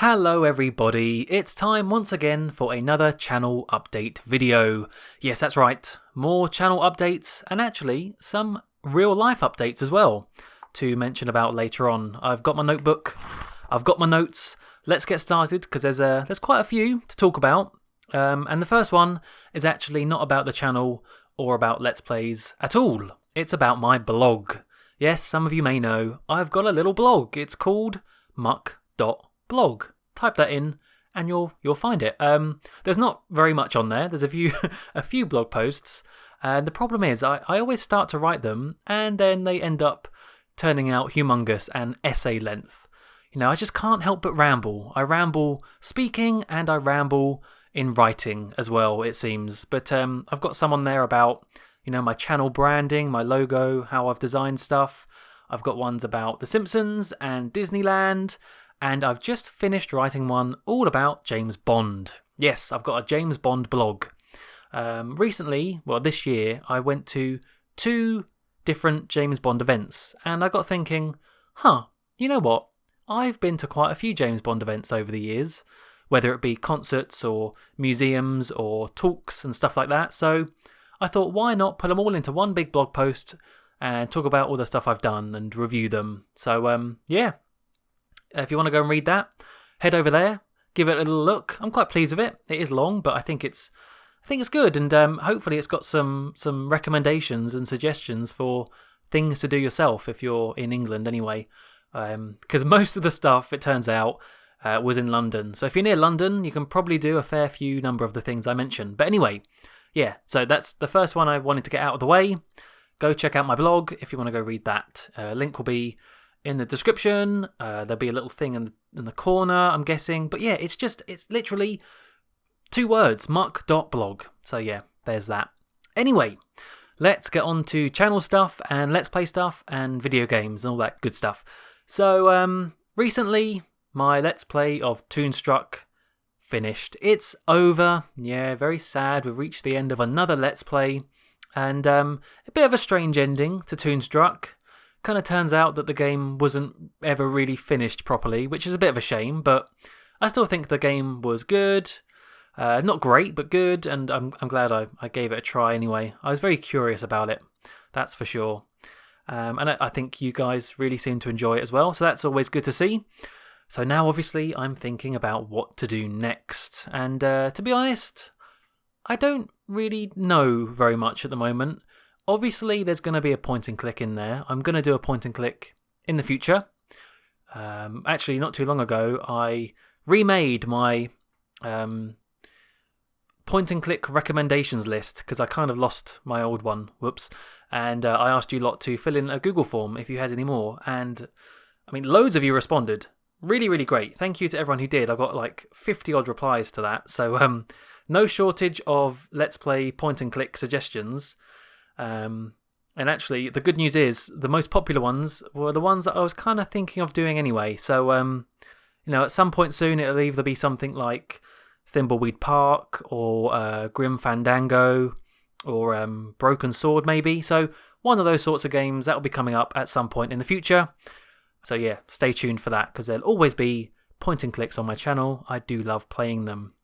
Hello everybody, it's time once again for another channel update video. Yes, that's right, more channel updates and actually some real life updates as well to mention about later on. I've got my notebook, I've got my notes, let's get started because there's quite a few to talk about. And the first one is actually not about the channel or about Let's Plays at all, it's about my blog. Yes, some of you may know, I've got a little blog, it's called muck.blog. Type that in and you'll find it. There's not very much on there. There's a few blog posts. And the problem is I always start to write them and then they end up turning out humongous and essay length. You know, I just can't help but ramble. I ramble speaking and I ramble in writing as well, it seems. But I've got some on there about, you know, my channel branding, my logo, how I've designed stuff. I've got ones about The Simpsons and Disneyland. And I've just finished writing one all about James Bond. Yes, I've got a James Bond blog. Recently, well this year, I went to 2 different James Bond events. And I got thinking, you know what? I've been to quite a few James Bond events over the years. Whether it be concerts or museums or talks and stuff like that. So I thought, why not put them all into one big blog post and talk about all the stuff I've done and review them. So yeah. If you want to go and read that, head over there, give it a little look. I'm quite pleased with it. It is long, but I think it's good, and hopefully it's got some recommendations and suggestions for things to do yourself if you're in England anyway. Because most of the stuff, it turns out, was in London. So if you're near London, you can probably do a fair few number of the things I mentioned. But anyway, yeah, so that's the first one I wanted to get out of the way. Go check out my blog if you want to go read that. Link will be in the description. There'll be a little thing in the corner, I'm guessing. But yeah, it's literally 2 words, muck.blog. So yeah, there's that. Anyway, let's get on to channel stuff and Let's Play stuff and video games and all that good stuff. So recently, my Let's Play of Toonstruck finished. It's over. Yeah, very sad. We've reached the end of another Let's Play. And a bit of a strange ending to Toonstruck. Kind of turns out that the game wasn't ever really finished properly, which is a bit of a shame, but I still think the game was good. Not great, but good, and I'm glad I gave it a try anyway. I was very curious about it, that's for sure. And I think you guys really seem to enjoy it as well, so that's always good to see. So now, obviously, I'm thinking about what to do next, and to be honest, I don't really know very much at the moment. Obviously, there's going to be a point and click in there. I'm going to do a point and click in the future. Actually, not too long ago, I remade my point and click recommendations list because I kind of lost my old one. Whoops. And I asked you lot to fill in a Google form if you had any more. And I mean, loads of you responded. Really, really great. Thank you to everyone who did. I got like 50 odd replies to that. So no shortage of Let's Play point and click suggestions. And actually, the good news is the most popular ones were the ones that I was kind of thinking of doing anyway. So, you know, at some point soon, it'll either be something like Thimbleweed Park or Grim Fandango or Broken Sword, maybe. So, one of those sorts of games that will be coming up at some point in the future. So, yeah, stay tuned for that because there'll always be point and clicks on my channel. I do love playing them.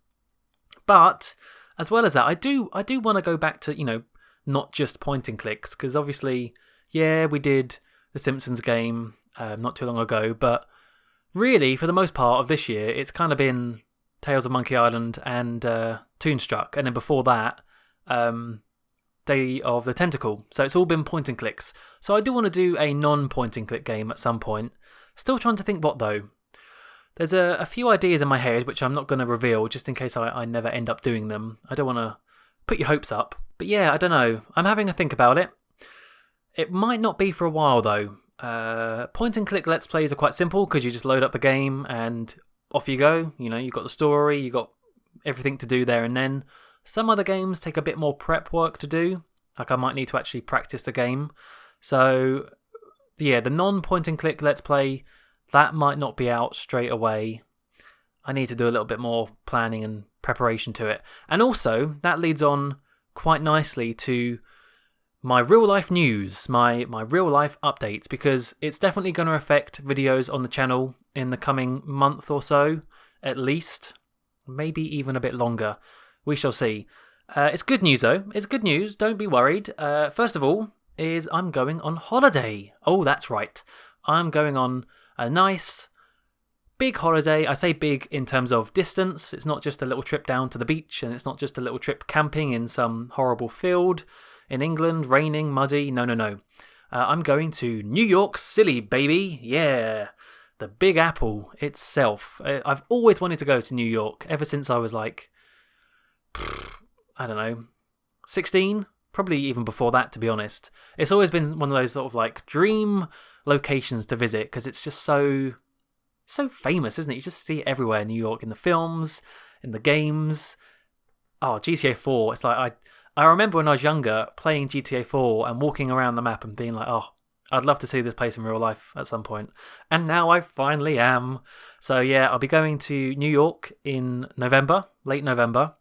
But as well as that, I do want to go back to, you know, not just point and clicks, because obviously, yeah, we did the Simpsons game not too long ago, but really, for the most part of this year, it's kind of been Tales of Monkey Island and Toonstruck, and then before that, Day of the Tentacle. So it's all been point and clicks. So I do want to do a non-point and click game at some point. Still trying to think what though. There's a few ideas in my head which I'm not going to reveal just in case I never end up doing them. I don't want to put your hopes up. But yeah, I don't know. I'm having a think about it. It might not be for a while though. Point and click Let's Plays are quite simple because you just load up the game and off you go. You know, you've got the story, you've got everything to do there and then. Some other games take a bit more prep work to do. Like I might need to actually practice the game. So yeah, the non-point and click Let's Play, that might not be out straight away. I need to do a little bit more planning and preparation to it. And also, that leads on quite nicely to my real life news, my real life updates, because it's definitely going to affect videos on the channel in the coming month or so. at least. Maybe even a bit longer. We shall see. It's good news though. It's good news. Don't be worried. First of all, is I'm going on holiday. Oh, that's right. I'm going on a nice big holiday. I say big in terms of distance. It's not just a little trip down to the beach, and it's not just a little trip camping in some horrible field in England, raining, muddy. No. I'm going to New York City, baby. Yeah. The Big Apple itself. I've always wanted to go to New York ever since I was like, I don't know, 16? Probably even before that, to be honest. It's always been one of those sort of like dream locations to visit because it's just so famous, isn't it? You just see it everywhere. New York, in the films, in the games. Oh, GTA 4. It's like I remember when I was younger playing GTA 4 and walking around the map and being like, oh, I'd love to see this place in real life at some point. And now I finally am. So yeah, I'll be going to New York in November, late November.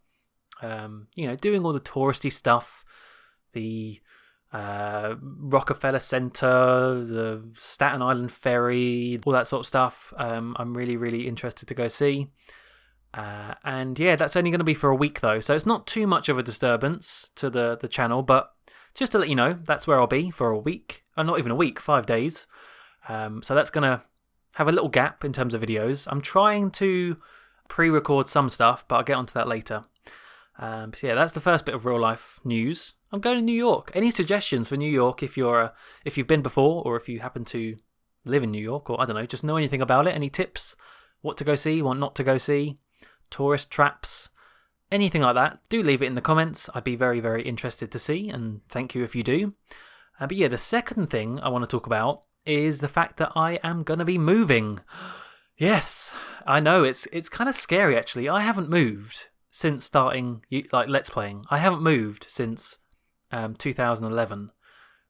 Doing all the touristy stuff. The Rockefeller Center, the Staten Island Ferry, all that sort of stuff. I'm really, really interested to go see. And yeah, that's only going to be for a week though, so it's not too much of a disturbance to the channel, but just to let you know, that's where I'll be for a week. Not even a week, 5 days. So that's going to have a little gap in terms of videos. I'm trying to pre-record some stuff, but I'll get onto that later. So yeah, that's the first bit of real life news. I'm going to New York. Any suggestions for New York if you've been before, or if you happen to live in New York, or I don't know, just know anything about it? Any tips? What to go see, what not to go see? Tourist traps? Anything like that? Do leave it in the comments. I'd be very, very interested to see, and thank you if you do. But yeah, the second thing I want to talk about is the fact that I am going to be moving. Yes, I know, it's kind of scary actually. I haven't moved since starting Let's Playing. I haven't moved since 2011,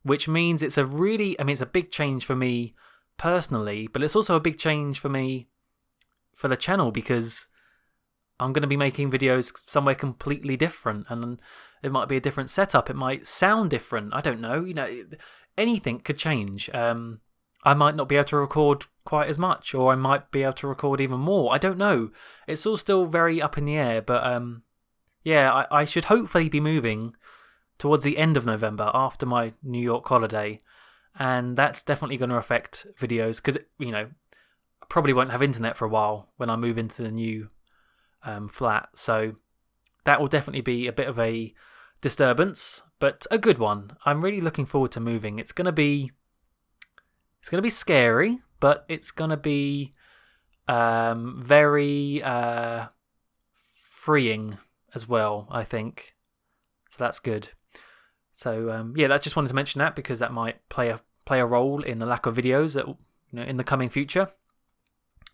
which means it's a big change for me personally, but it's also a big change for me for the channel because I'm going to be making videos somewhere completely different, and it might be a different setup. It might sound different. I don't know. Anything could change. I might not be able to record quite as much, or I might be able to record even more. I don't know. It's all still very up in the air, but yeah, I should hopefully be moving towards the end of November after my New York holiday, and that's definitely going to affect videos because, I probably won't have internet for a while when I move into the new flat, so that will definitely be a bit of a disturbance, but a good one. I'm really looking forward to moving. It's going to be scary, but it's going to be very freeing as well, I think. So that's good. So yeah, I just wanted to mention that because that might play a role in the lack of videos that in the coming future.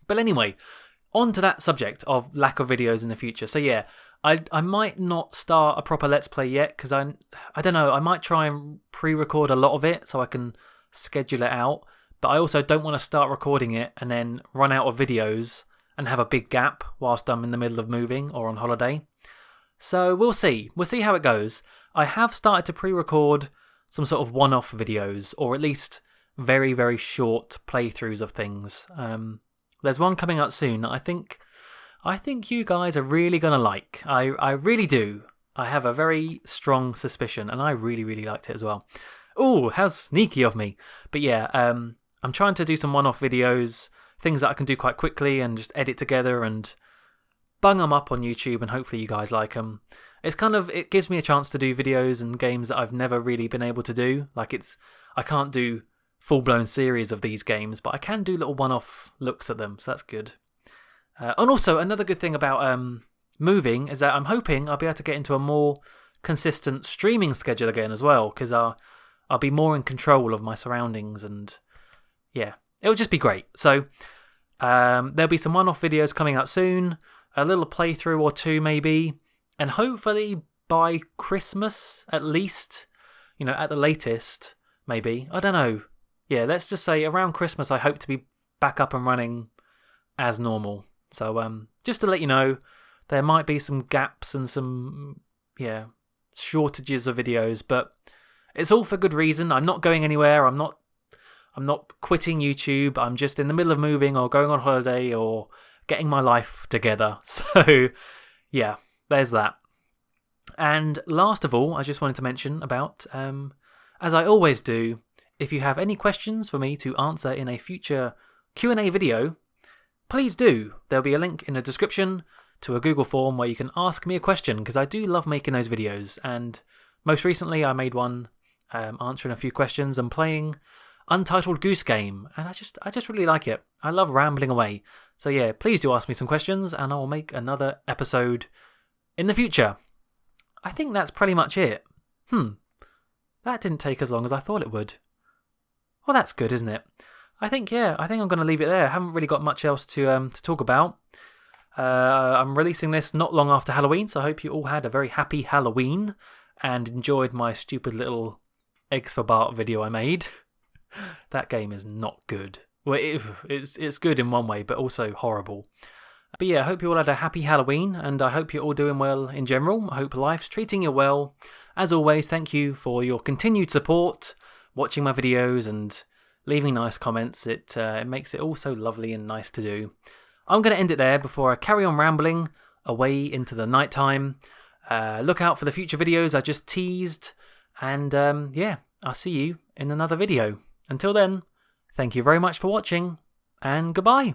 But anyway, on to that subject of lack of videos in the future. So yeah, I might not start a proper Let's Play yet because I don't know, I might try and pre-record a lot of it so I can schedule it out, but I also don't want to start recording it and then run out of videos and have a big gap whilst I'm in the middle of moving or on holiday. So we'll see how it goes. I have started to pre-record some sort of one-off videos, or at least very, very short playthroughs of things. There's one coming out soon that I think you guys are really going to like. I really do. I have a very strong suspicion, and I really, really liked it as well. Ooh, how sneaky of me. But yeah, I'm trying to do some one-off videos, things that I can do quite quickly and just edit together and bung them up on YouTube, and hopefully you guys like them. It gives me a chance to do videos and games that I've never really been able to do. I can't do full-blown series of these games, but I can do little one-off looks at them, so that's good. And also, another good thing about moving is that I'm hoping I'll be able to get into a more consistent streaming schedule again as well, because I'll be more in control of my surroundings, and yeah, it'll just be great. So there'll be some one-off videos coming out soon, a little playthrough or two maybe, and hopefully by Christmas at least, at the latest, maybe. I don't know. Yeah, let's just say around Christmas I hope to be back up and running as normal. So just to let you know, there might be some gaps and some shortages of videos, but it's all for good reason. I'm not going anywhere. I'm not quitting YouTube. I'm just in the middle of moving or going on holiday or getting my life together. So yeah, there's that. And last of all, I just wanted to mention about, as I always do, if you have any questions for me to answer in a future Q&A video, please do. There'll be a link in the description to a Google form where you can ask me a question, because I do love making those videos. And most recently I made one answering a few questions and playing Untitled Goose Game, and I just really like it. I love rambling away. So yeah, please do ask me some questions and I will make another episode in the future. I think that's pretty much it. That didn't take as long as I thought it would. Well, that's good, isn't it? I think I'm going to leave it there. I haven't really got much else to talk about. I'm releasing this not long after Halloween, so I hope you all had a very happy Halloween and enjoyed my stupid little Eggs for Bart video I made. That game is not good. Well, it's good in one way, but also horrible. But yeah, I hope you all had a happy Halloween, and I hope you're all doing well in general. I hope life's treating you well. As always, thank you for your continued support, watching my videos and leaving nice comments. It makes it all so lovely and nice to do. I'm going to end it there before I carry on rambling away into the nighttime. Look out for the future videos I just teased, and yeah, I'll see you in another video. Until then, thank you very much for watching, and goodbye.